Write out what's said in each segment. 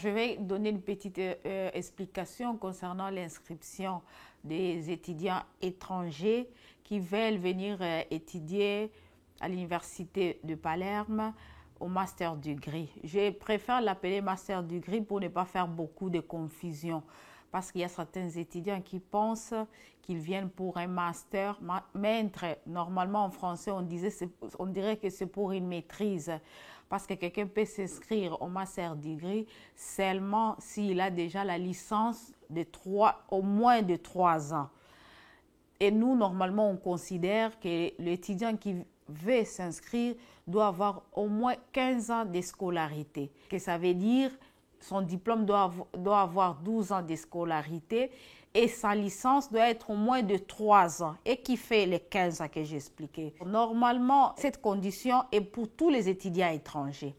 Je vais donner une petite explication concernant l'inscription des étudiants étrangers qui veulent venir étudier à l'université de Palerme au Master Degree. Je préfère l'appeler Master Degree pour ne pas faire beaucoup de confusion parce qu'il y a certains étudiants qui pensent qu'ils viennent pour un master, mais normalement en français on dirait que c'est pour une maîtrise. Parce que quelqu'un peut s'inscrire au Master Degree seulement s'il a déjà la licence de au moins de 3 ans. Et nous, normalement, on considère que l'étudiant qui veut s'inscrire doit avoir au moins 15 ans de scolarité. Que ça veut dire son diplôme doit avoir 12 ans de scolarité et sa licence doit être au moins de 3 ans et qui fait les 15 ans que j'ai expliqué. Normalement, cette condition est pour tous les étudiants étrangers.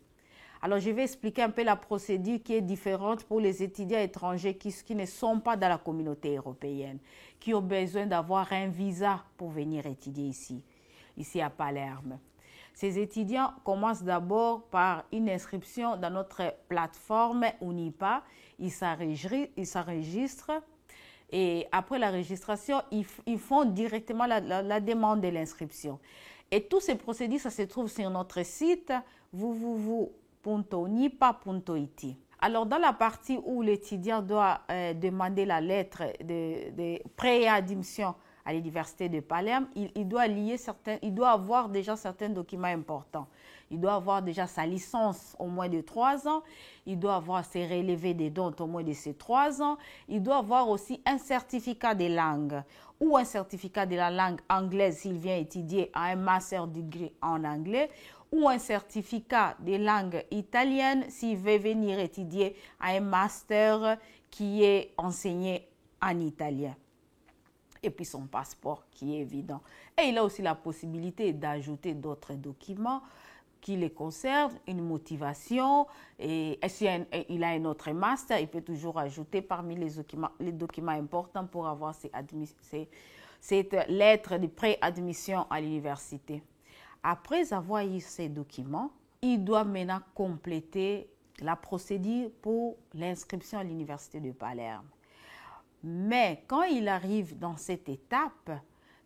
Alors, je vais expliquer un peu la procédure qui est différente pour les étudiants étrangers qui ne sont pas dans la communauté européenne, qui ont besoin d'avoir un visa pour venir étudier ici à Palerme. Ces étudiants commencent d'abord par une inscription dans notre plateforme Unipa. Ils s'enregistrent et après la registration, ils font directement la demande de l'inscription. Et tous ces procédures, ça se trouve sur notre site www.unipa.it. Alors, dans la partie où l'étudiant doit demander la lettre de préadmission à l'université de Palerme, il doit avoir déjà certains documents importants. Il doit avoir déjà sa licence au moins de 3 ans. Il doit avoir ses relevés des dons au moins de ces 3 ans. Il doit avoir aussi un certificat de langue ou un certificat de la langue anglaise s'il vient étudier à un master degree en anglais ou un certificat de langue italienne s'il veut venir étudier à un master qui est enseigné en italien. Et puis son passeport qui est évident. Et il a aussi la possibilité d'ajouter d'autres documents qui les concernent, une motivation, et s'il a un autre master, il peut toujours ajouter parmi les documents importants pour avoir cette lettre de préadmission à l'université. Après avoir eu ces documents, il doit maintenant compléter la procédure pour l'inscription à l'université de Palerme. Mais quand il arrive dans cette étape,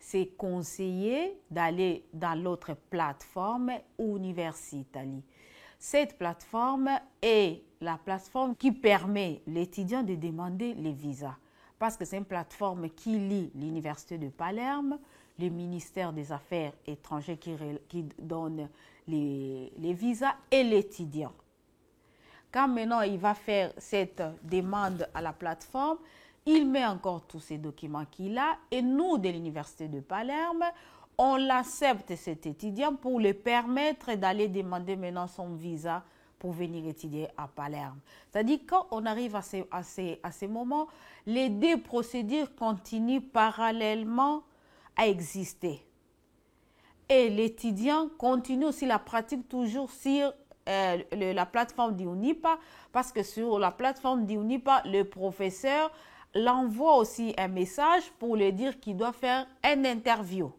c'est conseillé d'aller dans l'autre plateforme Universitaly. Cette plateforme est la plateforme qui permet l'étudiant de demander les visas. Parce que c'est une plateforme qui lie l'Université de Palerme, le ministère des Affaires étrangères qui donne les visas et l'étudiant. Quand maintenant il va faire cette demande à la plateforme, il met encore tous ces documents qu'il a et nous, de l'Université de Palerme, on l'accepte cet étudiant pour lui permettre d'aller demander maintenant son visa pour venir étudier à Palerme. C'est-à-dire quand on arrive à ces moments, les deux procédures continuent parallèlement à exister. Et l'étudiant continue aussi la pratique toujours sur la plateforme d'Unipa parce que sur la plateforme d'Unipa, le professeur l'envoie aussi un message pour lui dire qu'il doit faire une interview.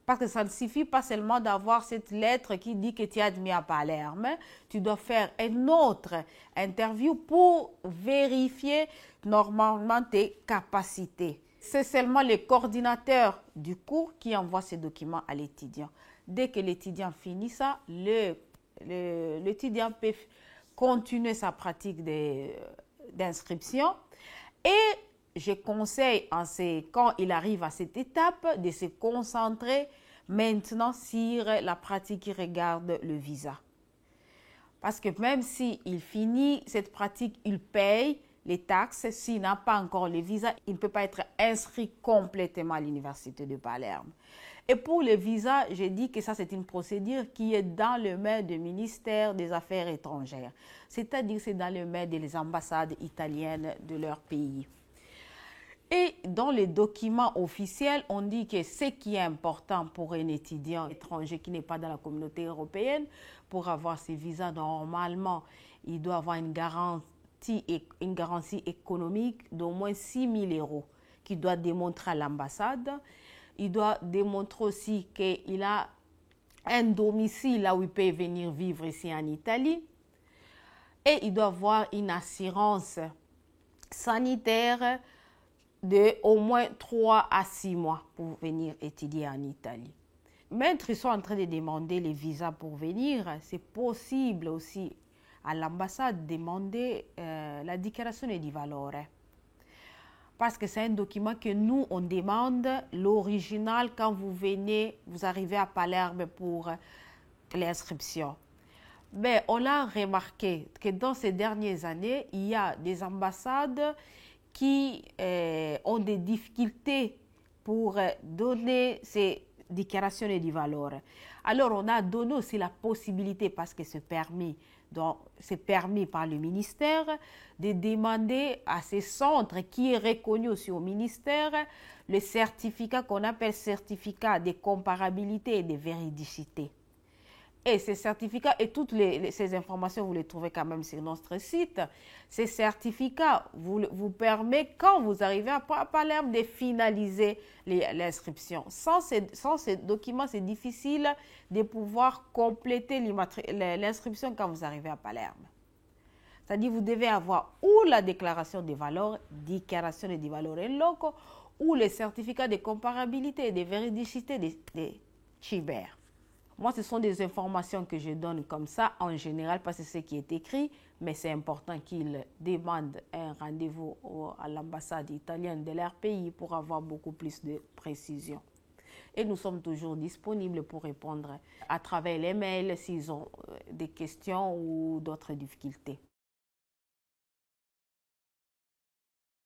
Parce que ça ne suffit pas seulement d'avoir cette lettre qui dit que tu es admis à Palerme. Tu dois faire une autre interview pour vérifier normalement tes capacités. C'est seulement le coordinateur du cours qui envoie ces documents à l'étudiant. Dès que l'étudiant finit ça, l'étudiant peut continuer sa pratique d'inscription. Et je conseille, quand il arrive à cette étape, de se concentrer maintenant sur la pratique qui regarde le visa. Parce que même s'il finit cette pratique, il paye les taxes. S'il n'a pas encore le visa, il ne peut pas être inscrit complètement à l'université de Palerme. Et pour le visa, j'ai dit que ça, c'est une procédure qui est dans le main du ministère des Affaires étrangères. C'est-à-dire que c'est dans le main des ambassades italiennes de leur pays. Et dans les documents officiels, on dit que ce qui est important pour un étudiant étranger qui n'est pas dans la communauté européenne, pour avoir ses visas, normalement, il doit avoir une garantie économique d'au moins 6 000 € qu'il doit démontrer à l'ambassade. Il doit démontrer aussi qu'il a un domicile là où il peut venir vivre ici en Italie. et il doit avoir une assurance sanitaire de au moins 3 à 6 mois pour venir étudier en Italie. Maîtres, ils sont en train de demander les visas pour venir. C'est possible aussi à l'ambassade de demander la dichiarazione di valore. Parce que c'est un document que nous, on demande l'original quand vous venez, vous arrivez à Palerme pour l'inscription. Mais on a remarqué que dans ces dernières années, il y a des ambassades qui ont des difficultés pour donner ces déclarations di valore. Alors, on a donné aussi la possibilité, parce que c'est permis par le ministère, de demander à ces centres qui est reconnu aussi au ministère le certificat qu'on appelle certificat de comparabilité et de véridicité. Et ces certificats et toutes ces informations, vous les trouvez quand même sur notre site. Ces certificats vous permettent, quand vous arrivez à Palerme, de finaliser l'inscription. Sans ces documents, c'est difficile de pouvoir compléter l'inscription quand vous arrivez à Palerme. C'est-à-dire vous devez avoir ou la déclaration des valeurs, dichiarazione di valore in loco, ou le certificat de comparabilité et de véridicité des CIBER. Moi, ce sont des informations que je donne comme ça, en général, parce que c'est ce qui est écrit, mais c'est important qu'ils demandent un rendez-vous à l'ambassade italienne de leur pays pour avoir beaucoup plus de précision. Et nous sommes toujours disponibles pour répondre à travers les mails s'ils ont des questions ou d'autres difficultés.